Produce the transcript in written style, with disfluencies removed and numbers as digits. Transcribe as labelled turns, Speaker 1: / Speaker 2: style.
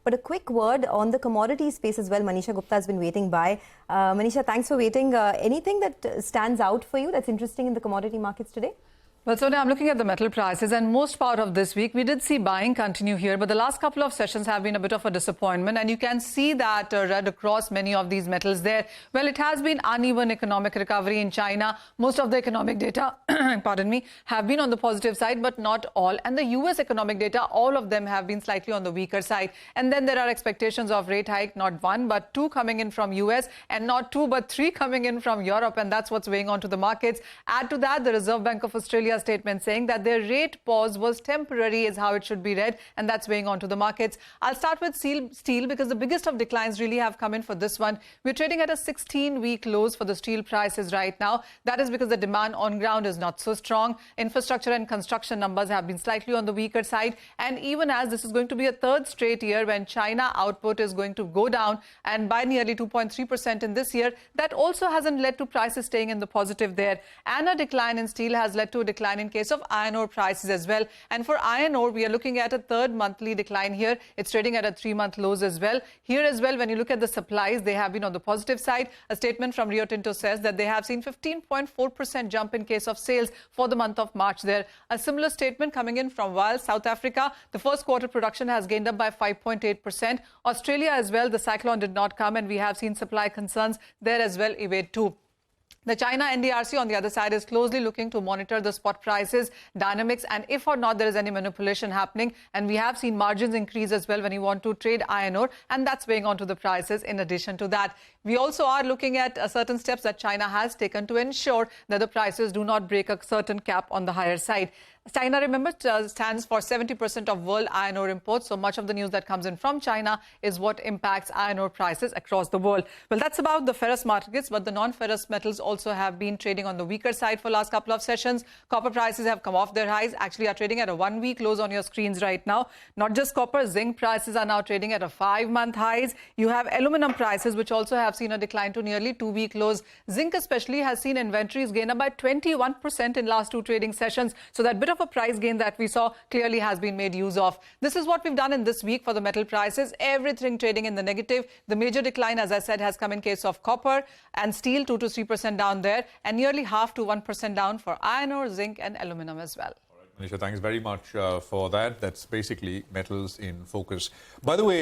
Speaker 1: But a quick word on the commodity space as well. Manisha Gupta has been waiting by. Manisha, thanks for waiting. Anything that stands out for you that's interesting in the commodity markets today?
Speaker 2: Well, Sonia, I'm looking at the metal prices, and most part of this week, we did see buying continue here, but the last couple of sessions have been a bit of a disappointment, and you can see that red across many of these metals there. Well, it has been uneven economic recovery in China. Most of the economic data, pardon me, have been on the positive side, but not all. And the US economic data, all of them have been slightly on the weaker side. And then there are expectations of rate hike, not one, but two coming in from US, and not two, but three coming in from Europe, and that's what's weighing onto the markets. Add to that, the Reserve Bank of Australia statement saying that their rate pause was temporary is how it should be read, and that's weighing onto the markets. I'll start with steel because the biggest of declines really have come in for this one. We're trading at a 16-week lows for the steel prices right now. That is because the demand on ground is not so strong. Infrastructure and construction numbers have been slightly on the weaker side, and even as this is going to be a third straight year when China output is going to go down and by nearly 2.3% in this year, that also hasn't led to prices staying in the positive there. And a decline in steel has led to a decline in case of iron ore prices as well. And for iron ore, we are looking at a third monthly decline here. It's trading at a 3-month lows as well. Here as well, when you look at the supplies, they have been on the positive side. A statement from Rio Tinto says that they have seen 15.4% jump in case of sales for the month of March there. A similar statement coming in from South Africa. The first quarter production has gained up by 5.8%. Australia as well, the cyclone did not come, and we have seen supply concerns there as well evade too. The China NDRC on the other side is closely looking to monitor the spot prices, dynamics, and if or not there is any manipulation happening. And we have seen margins increase as well when you want to trade iron ore, and that's weighing onto the prices. In addition to that, we also are looking at certain steps that China has taken to ensure that the prices do not break a certain cap on the higher side. China, remember, stands for 70% of world iron ore imports. So much of the news that comes in from China is what impacts iron ore prices across the world. Well, that's about the ferrous markets, but the non-ferrous metals also have been trading on the weaker side for last couple of sessions. Copper prices have come off their highs, actually are trading at a 1-week lows on your screens right now. Not just copper, zinc prices are now trading at a 5-month highs. You have aluminum prices, which also have seen a decline to nearly 2-week lows. Zinc especially has seen inventories gain up by 21% in last 2 trading sessions. So that bit of a price gain that we saw clearly has been made use of. This is what we've done in this week for the metal prices. Everything trading in the negative. The major decline, as I said, has come in case of copper and steel, 2 to 3% down there, and nearly half to 1% down for iron ore, zinc, and aluminum as well.
Speaker 3: All right, Manisha, thanks very much for that. That's basically metals in focus. By the way,